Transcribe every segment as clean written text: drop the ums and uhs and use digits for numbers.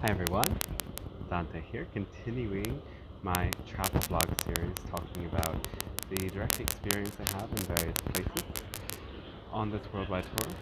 Hi everyone, Dante here, continuing my travel vlog series talking about the direct experience I have in various places on this worldwide tour.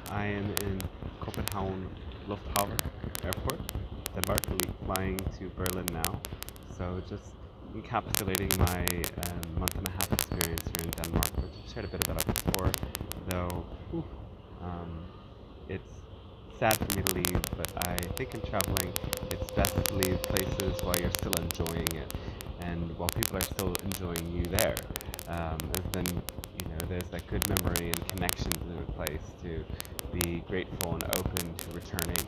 I am in Copenhagen Lufthavn Airport, Denmark, flying to Berlin now. So just encapsulating my month and a half experience here in Denmark, which I've shared a bit about before, though um, it's sad for me to leave, but I think in traveling, it's best to leave places while you're still enjoying it, and while people are still enjoying you there. As then, there's that good memory and connection to the place to be grateful and open to returning.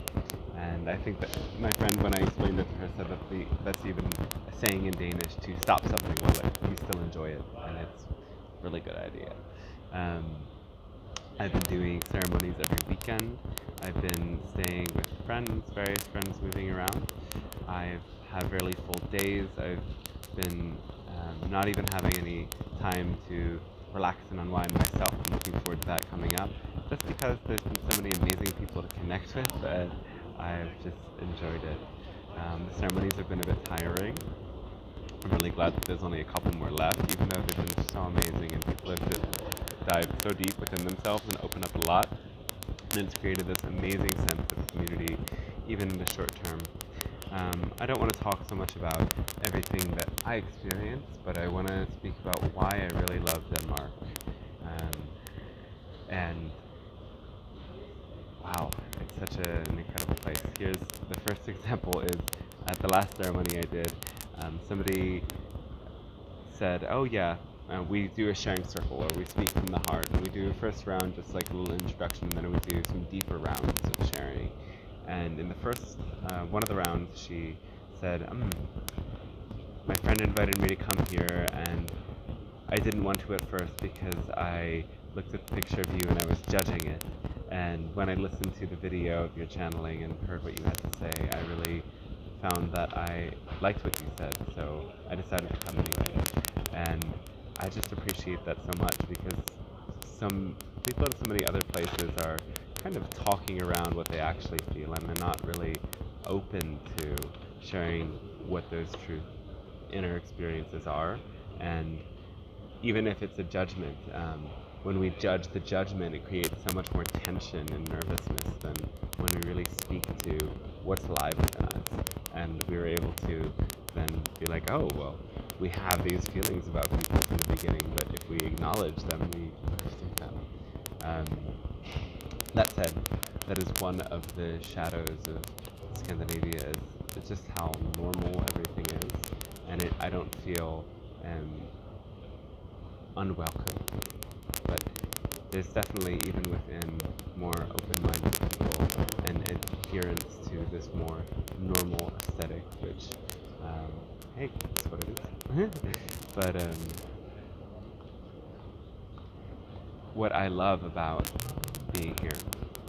And I think that my friend, when I explained it to her, said that that's even a saying in Danish to stop something while you still enjoy it, and it's a really good idea. Um, I've been doing ceremonies every weekend. I've been staying with friends, various friends moving around. I've had really full days. I've been not even having any time to relax and unwind myself. I'm looking forward to that coming up. Just because there's been so many amazing people to connect with that I've just enjoyed it. The ceremonies have been a bit tiring. I'm really glad that there's only a couple more left, even though they've been so amazing and people have just dived so deep within themselves and opened up a lot. And it's created this amazing sense of community, even in the short term. I don't want to talk so much about everything that I experienced, but I want to speak about why I really love Denmark. And wow, it's such an incredible place. Here's the first example is at the last ceremony I did, somebody said, oh yeah, we do a sharing circle, or we speak from the heart, and we do a first round just like a little introduction, and then we do some deeper rounds of sharing. And in the first one of the rounds, she said, my friend invited me to come here, and I didn't want to at first because I looked at the picture of you and I was judging it. And when I listened to the video of your channeling and heard what you had to say, I really found that I liked what you said, so I decided to come anyway. And I just appreciate that so much because some people in so many other places are kind of talking around what they actually feel and they're not really open to sharing what those true inner experiences are. And even if it's a judgment, when we judge the judgment, it creates so much more tension and nervousness than when we really speak to what's alive within us. And we were able to then be like, oh, well, we have these feelings about people from the beginning, but if we acknowledge them, we move through them. Um, that said, that is one of the shadows of Scandinavia is it's just how normal everything is, and I don't feel unwelcome. But there's definitely, even within more open-minded people, an adherence to this more normal aesthetic, which, hey, that's what it is. But what I love about being here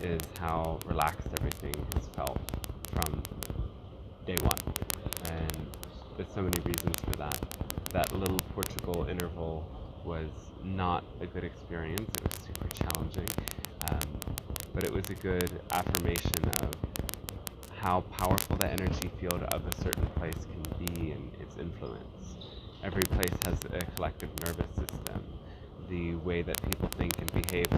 is how relaxed everything has felt from day one. And there's so many reasons for that. That little Portugal interval was not a good experience. It was super challenging. But it was a good affirmation of how powerful the energy field of a certain place can be and its influence. Every place has a collective nervous system. The way that people think and behave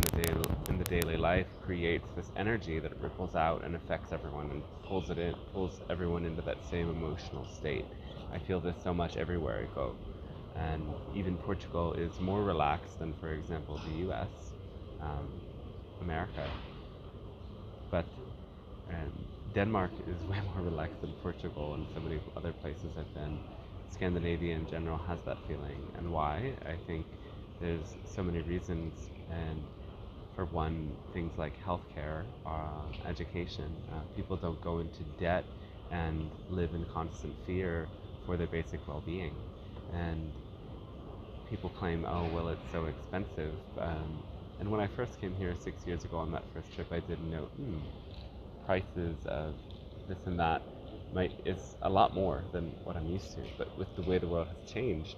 in the daily life creates this energy that ripples out and affects everyone and pulls everyone into that same emotional state. I feel this so much everywhere I go. And even Portugal is more relaxed than, for example, the US, America. But Denmark is way more relaxed than Portugal and so many other places I've been. Scandinavia in general has that feeling. And why? I think there's so many reasons. And for one, things like healthcare, education. People don't go into debt and live in constant fear for their basic well-being. And people claim, oh, well, it's so expensive. And when I first came here 6 years ago on that first trip, I did note, prices of this and that is a lot more than what I'm used to. But with the way the world has changed,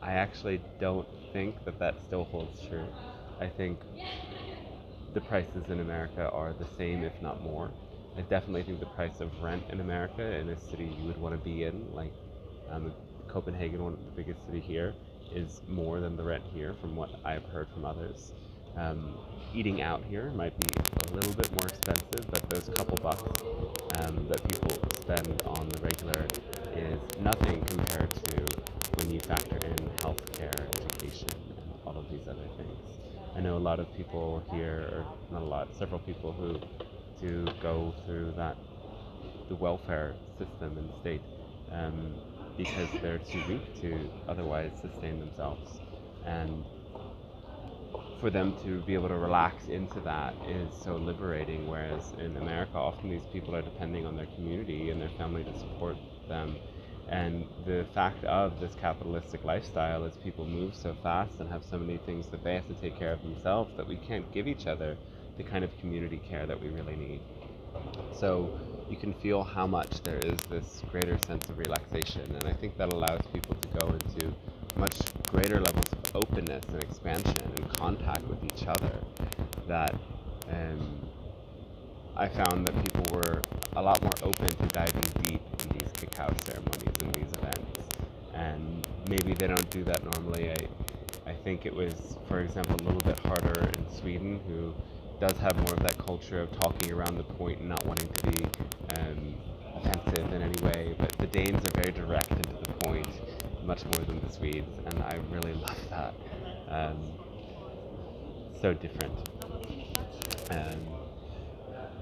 I actually don't think that still holds true. I think the prices in America are the same, if not more. I definitely think the price of rent in America, in a city you would want to be in, like Copenhagen, one of the biggest city here, is more than the rent here, from what I've heard from others. Um, Eating out here might be a little bit more expensive, but those couple bucks that people spend on the regular is nothing compared to when you factor in healthcare, education, and all of these other things. I know a lot of people here, or not a lot, several people who do go through the welfare system in the state, because they're too weak to otherwise sustain themselves. And for them to be able to relax into that is so liberating, whereas in America, often these people are depending on their community and their family to support them. And the fact of this capitalistic lifestyle is people move so fast and have so many things that they have to take care of themselves that we can't give each other the kind of community care that we really need. So you can feel how much there is this greater sense of relaxation, and I think that allows people to go into much greater levels of openness and expansion and contact with each other. That I found that people were a lot more open to diving deep in these cacao ceremonies and these events, and maybe they don't do that normally. I think it was, for example, a little bit harder in Sweden, who does have more of that culture of talking around the point and not wanting to be offensive in any way. But the Danes are very direct and to the point, much more than the Swedes, and I really love that. So different. Um,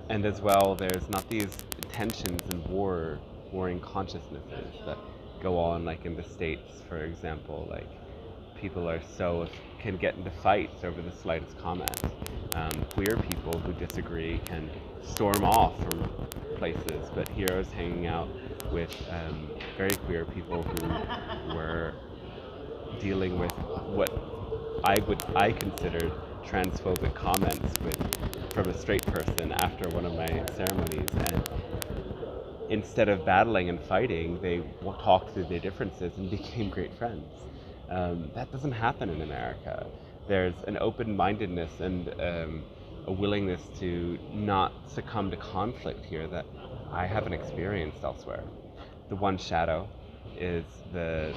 and as well, there's not these tensions and warring consciousnesses that go on, like in the States, for example. Like, people can get into fights over the slightest comment. Queer people who disagree can storm off from places, but here I was hanging out with very queer people who were dealing with what I considered transphobic comments from a straight person after one of my ceremonies, and instead of battling and fighting, they talked through their differences and became great friends. That doesn't happen in America. There's an open-mindedness and a willingness to not succumb to conflict here that I haven't experienced elsewhere. The one shadow is I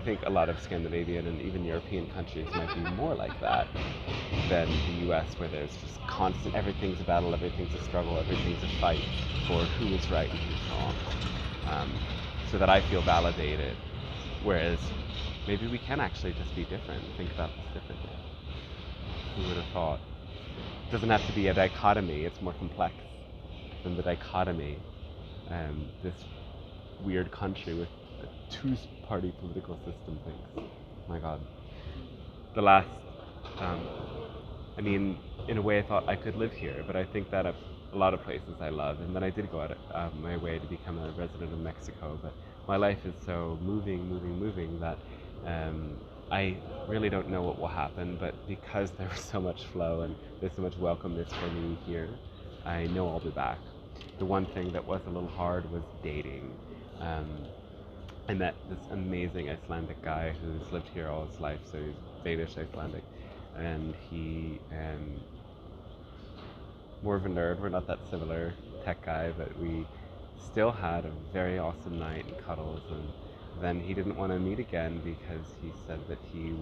think a lot of Scandinavian and even European countries might be more like that than the US, where there's just constant, everything's a battle, everything's a struggle, everything's a fight for who is right and who's wrong. So that I feel validated, whereas maybe we can actually just be different, think about this differently. Who would have thought? It doesn't have to be a dichotomy, it's more complex than the dichotomy. This weird country with a two-party political system thinks. My God. The last, in a way I thought I could live here, but I think that a lot of places I love, and then I did go out of my way to become a resident of Mexico, but my life is so moving that I really don't know what will happen, but because there was so much flow and there's so much welcomeness for me here, I know I'll be back. The one thing that was a little hard was dating. I met this amazing Icelandic guy who's lived here all his life, so he's Danish Icelandic, and he more of a nerd. We're not that similar, tech guy, but we still had a very awesome night and cuddles, and then he didn't want to meet again because he said that he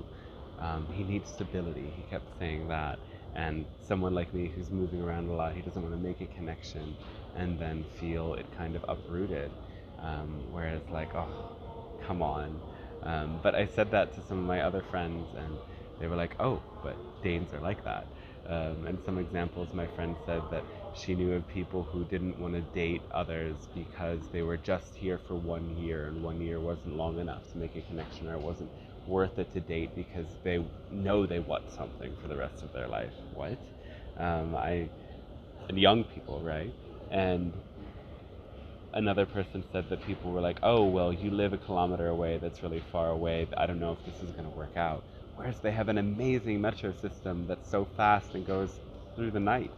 needs stability. He kept saying that, and someone like me who's moving around a lot, he doesn't want to make a connection and then feel it kind of uprooted. Whereas like, oh, come on. But I said that to some of my other friends, and they were like, oh, but Danes are like that. And some examples, my friend said that she knew of people who didn't want to date others because they were just here for 1 year, and 1 year wasn't long enough to make a connection, or it wasn't worth it to date because they know they want something for the rest of their life. What? And young people, right? And another person said that people were like, oh, well, you live a kilometer away, that's really far away, I don't know if this is going to work out. Whereas they have an amazing metro system that's so fast and goes through the night.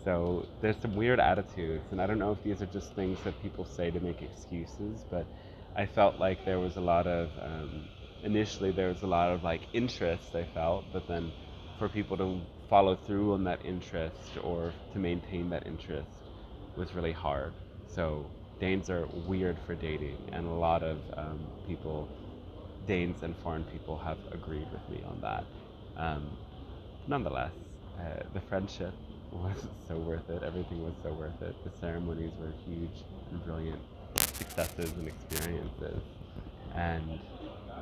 So there's some weird attitudes, and I don't know if these are just things that people say to make excuses, but I felt like there was a lot of, initially there was a lot of like interest, I felt, but then for people to follow through on that interest or to maintain that interest was really hard. So Danes are weird for dating, and a lot of people, Danes and foreign people, have agreed with me on that. Um, Nonetheless, the friendship was so worth it. Everything was so worth it. The ceremonies were huge and brilliant successes and experiences. And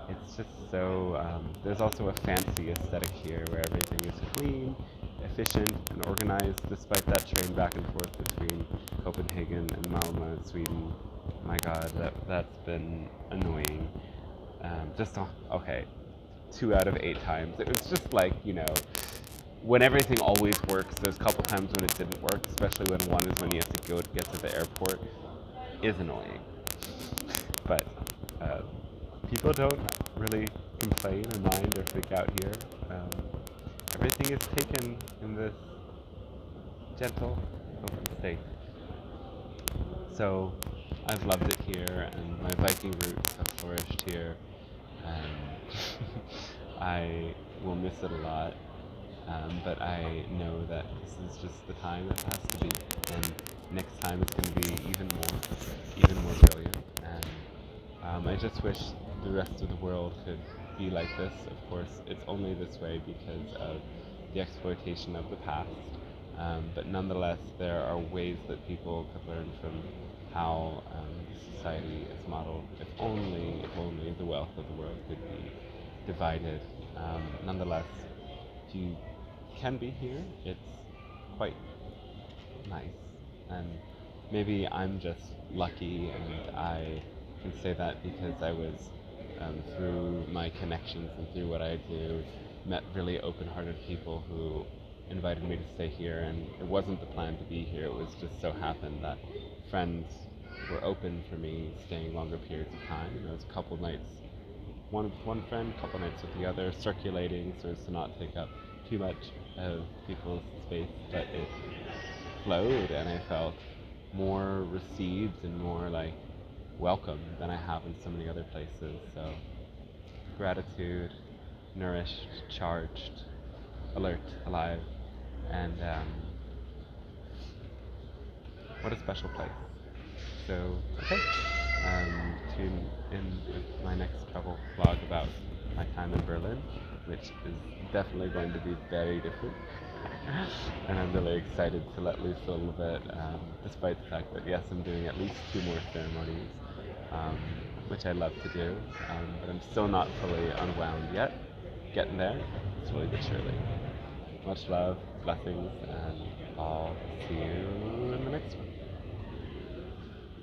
it's just so, there's also a fancy aesthetic here where everything is clean, efficient, and organized, despite that train back and forth between Copenhagen and Malmö, Sweden. My God, that's been annoying. Okay, 2 out of 8 times. It was just like, when everything always works, there's a couple times when it didn't work, especially when you have to go to get to the airport, is annoying. But people don't really complain or mind or freak out here. Everything is taken in this gentle, open state. So I've loved it here, and my Viking roots have flourished here. I will miss it a lot, but I know that this is just the time it has to be, and next time it's going to be even more brilliant. And I just wish the rest of the world could be like this. Of course, it's only this way because of the exploitation of the past. But nonetheless, there are ways that people could learn from how society is modeled. If only the wealth of the world could be divided. Nonetheless, if you can be here, it's quite nice. And maybe I'm just lucky, and I can say that because I was, through my connections and through what I do, met really open-hearted people who invited me to stay here, and it wasn't the plan to be here. It was just so happened that friends were open for me staying longer periods of time. There was a couple nights, one with one friend, a couple nights with the other, circulating so as to not take up too much of people's space, but it flowed, and I felt more received and more like welcome than I have in so many other places. So gratitude, nourished, charged, alert, alive, and what a special place. So, okay, tune in with my next travel vlog about my time in Berlin, which is definitely going to be very different. And I'm really excited to let loose a little bit, despite the fact that, yes, I'm doing at least 2 more ceremonies, which I love to do, but I'm still not fully unwound yet. Getting there, slowly but surely. Much love, blessings, and I'll see you in the next one.